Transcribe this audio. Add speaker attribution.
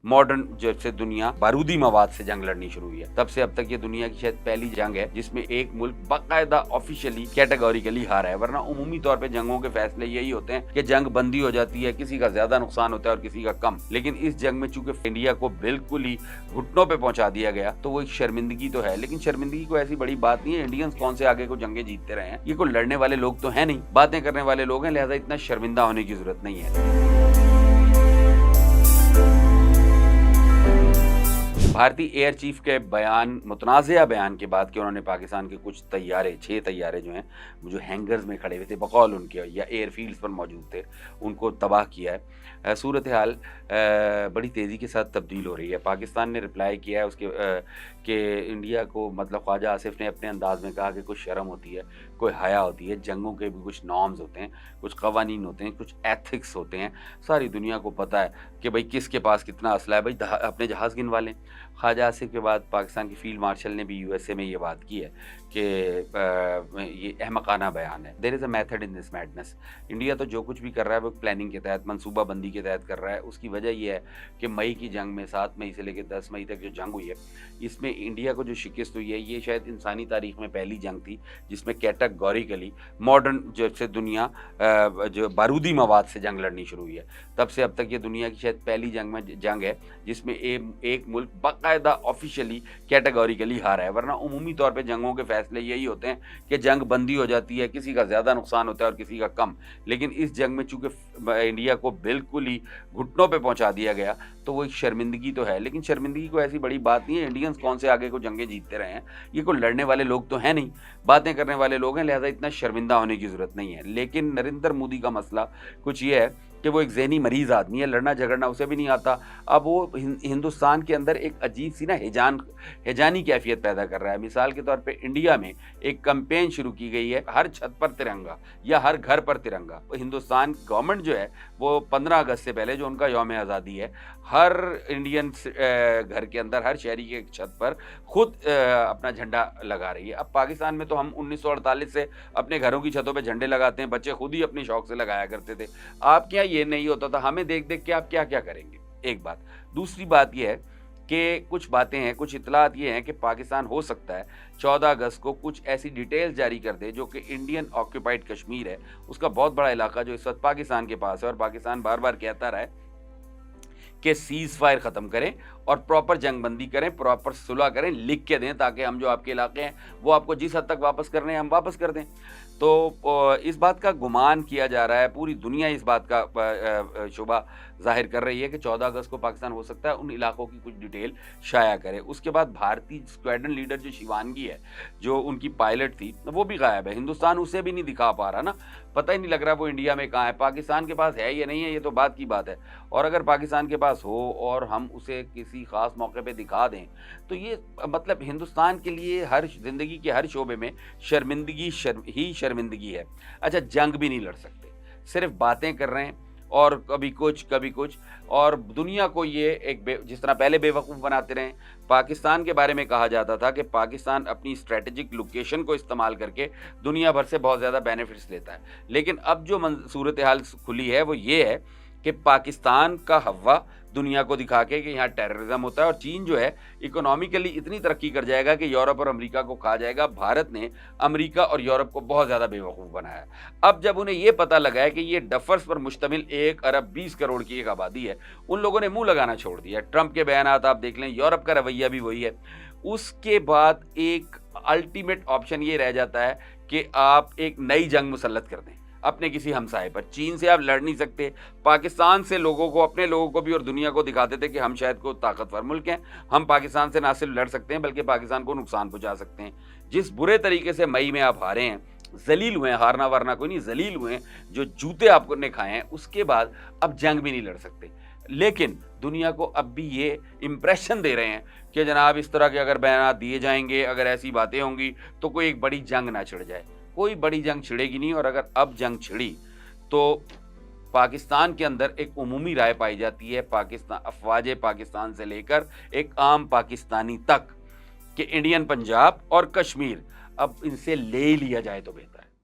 Speaker 1: Modern जब से दुनिया बारूदी मवाद से जंग लड़नी शुरू हुई है, तब से अब तक ये दुनिया की शायद पहली जंग है जिसमें एक मुल्क बाकायदा ऑफिशियली कैटेगोरिकली हारा है। वरना उमूमी तौर पे जंगों के फैसले यही होते हैं कि जंग बंदी हो जाती है, किसी का ज्यादा नुकसान होता है और किसी का कम। लेकिन इस जंग में चूंकि इंडिया को बिल्कुल ही घुटनों पे पहुंचा दिया गया, तो वो एक शर्मिंदगी तो है। लेकिन शर्मिंदगी को ऐसी बड़ी बात नहीं है। इंडियंस कौन से आगे को जंगे जीतते रहे हैं, ये कोई लड़ने वाले लोग तो है नहीं, बातें करने वाले लोग हैं। लिहाजा इतना शर्मिंदा होने की जरूरत नहीं है। भारतीय एयर चीफ के बयान, मुतनाज़िया बयान के बाद कि उन्होंने पाकिस्तान के कुछ तैयारे, 6 तैयारे जो हैं, जो हैंगर्स में खड़े हुए थे बकौल उनके या एयरफील्ड्स पर मौजूद थे, उनको तबाह किया है। सूरत हाल बड़ी तेज़ी के साथ तब्दील हो रही है। पाकिस्तान ने रिप्लाई किया है उसके कि इंडिया को, मतलब ख्वाजा आसिफ ने अपने अंदाज में कहा कि कुछ शर्म होती है, कोई हया होती है, जंगों के भी कुछ नॉर्म्स होते हैं, कुछ कवानीन होते हैं, कुछ एथिक्स होते हैं। सारी दुनिया को पता है कि भाई किसके पास कितना असला है। भाई अपने जहाज़ गिनवा लें। ख्वाजा आसिफ के बाद पाकिस्तान के फील्ड मार्शल ने भी यूएसए में ये बात की है कि ये अहमकाना बयान है। There is a method in this madness. India तो जो कुछ भी कर रहा है वो प्लानिंग के तहत, मनसूबा बंदी के तहत कर रहा है। उसकी वजह यह है कि मई की जंग में, 7 मई से लेकर 10 मई तक जो जंग हुई है, इसमें इंडिया को जो शिकस्त हुई है, ये शायद इंसानी तारीख में पहली जंग थी जिसमें कैटेगोरिकली मॉडर्न जब से दुनिया जो बारूदी मवाद से जंग लड़नी शुरू हुई है, तब से अब तक ये दुनिया की शायद पहली जंग है जिसमें एक मुल्क बाकायदा ऑफिशियली कैटेगोरिकली हारा है। वरना उमूमी तौर पे जंगों के फैसले यही होते हैं कि जंग बंदी हो जाती है, किसी का ज़्यादा नुकसान होता है और किसी का कम। लेकिन इस जंग में चूंकि इंडिया को बिल्कुल ही घुटनों पे पहुंचा दिया गया, तो वो एक शर्मिंदगी तो है। लेकिन शर्मिंदगी को ऐसी बड़ी बात नहीं है। इंडियंस कौन से आगे को जंगे जीतते रहे हैं, ये कोई लड़ने वाले लोग तो है नहीं, बातें करने वाले लोग हैं। लिहाजा इतना शर्मिंदा होने की जरूरत नहीं है। लेकिन नरेंद्र मोदी का मसला कुछ ये है कि वो एक ज़हनी मरीज़ आदमी है, लड़ना झगड़ना उसे भी नहीं आता। अब वो हिंदुस्तान के अंदर एक अजीब सी ना हिजानी कैफियत पैदा कर रहा है। मिसाल के तौर पे इंडिया में एक कैंपेन शुरू की गई है, हर छत पर तिरंगा या हर घर पर तिरंगा। हिंदुस्तान गवर्नमेंट जो है वो 15 अगस्त से पहले, जो उनका यौम आज़ादी है, हर इंडियन घर के अंदर, हर शहरी के छत पर खुद अपना झंडा लगा रही है। अब पाकिस्तान में तो हम 1948 से अपने घरों की छतों पे झंडे लगाते हैं, बच्चे खुद ही अपनी शौक से लगाया करते थे। आपके यहाँ ये नहीं होता था। हमें देख देख के आप क्या क्या करेंगे, एक बात। दूसरी बात यह है कि कुछ बातें हैं, कुछ इतलात ये हैं कि पाकिस्तान हो सकता है 14 अगस्त को कुछ ऐसी डिटेल्स जारी कर दे जो कि इंडियन ऑक्यूपाइड कश्मीर है, उसका बहुत बड़ा इलाका जो इस वक्त पाकिस्तान के पास है, और पाकिस्तान बार बार कहता रहा है कि सीज़ फायर ख़त्म करें और प्रॉपर जंग बंदी करें, प्रॉपर सुलह करें, लिख के दें, ताकि हम जो आपके इलाके हैं वो आपको जिस हद तक वापस करने हैं हम वापस कर दें। तो इस बात का गुमान किया जा रहा है, पूरी दुनिया इस बात का शुबा जाहिर कर रही है कि 14 अगस्त को पाकिस्तान हो सकता है उन इलाकों की कुछ डिटेल शाया करे। उसके बाद भारतीय स्क्वाड्रन लीडर जो शिवानगी है, जो उनकी पायलट थी, वो भी गायब है। हिंदुस्तान उसे भी नहीं दिखा पा रहा ना, पता ही नहीं लग रहा वो इंडिया में कहाँ है। पाकिस्तान के पास है या नहीं है, ये तो बात की बात है। और अगर पाकिस्तान के पास हो और हम उसे किसी ख़ास मौके पे दिखा दें, तो ये मतलब हिंदुस्तान के लिए हर ज़िंदगी के हर शोबे में शर्मिंदगी ही शर्मिंदगी है। अच्छा, जंग भी नहीं लड़ सकते, सिर्फ बातें कर रहे हैं और कभी कुछ, और दुनिया को ये एक जिस तरह पहले बेवकूफ़ बनाते रहे। पाकिस्तान के बारे में कहा जाता था कि पाकिस्तान अपनी स्ट्रेटेजिक लोकेशन को इस्तेमाल करके दुनिया भर से बहुत ज़्यादा बेनिफिट्स लेता है। लेकिन अब जो सूरत हाल खुली है वो ये है कि पाकिस्तान का हवा दुनिया को दिखा के कि यहाँ टेररिज्म होता है, और चीन जो है इकोनॉमिकली इतनी तरक्की कर जाएगा कि यूरोप और अमेरिका को खा जाएगा। भारत ने अमेरिका और यूरोप को बहुत ज़्यादा बेवकूफ़ बनाया। अब जब उन्हें ये पता लगा है कि ये डफर्स पर मुश्तमिल 1 अरब 20 करोड़ की एक आबादी है, उन लोगों ने मुंह लगाना छोड़ दिया। ट्रंप के बयानात आप देख लें, यूरोप का रवैया भी वही है। उसके बाद एक अल्टीमेट ऑप्शन ये रह जाता है कि आप एक नई जंग मुसल्लत कर दें अपने किसी हमसाये पर। चीन से आप लड़ नहीं सकते, पाकिस्तान से लोगों को, अपने लोगों को भी और दुनिया को दिखाते थे कि हम शायद को ताकतवर मुल्क हैं, हम पाकिस्तान से ना सिर्फ लड़ सकते हैं बल्कि पाकिस्तान को नुकसान पहुंचा सकते हैं। जिस बुरे तरीके से मई में आप हारे हैं, जलील हुए हैं, हारना वारना कोई नहीं, जलील हुए हैं, जो जूते आपको ने खाए हैं, उसके बाद अब जंग भी नहीं लड़ सकते। लेकिन दुनिया को अब भी ये इम्प्रेशन दे रहे हैं कि जनाब इस तरह के अगर बयान दिए जाएंगे, अगर ऐसी बातें होंगी तो कोई एक बड़ी जंग ना छिड़ जाए। कोई बड़ी जंग छिड़ेगी नहीं। और अगर अब जंग छिड़ी तो पाकिस्तान के अंदर एक उमूमी राय पाई जाती है, पाकिस्तान, अफवाज पाकिस्तान से लेकर एक आम पाकिस्तानी तक, कि इंडियन पंजाब और कश्मीर अब इनसे ले लिया जाए तो बेहतर।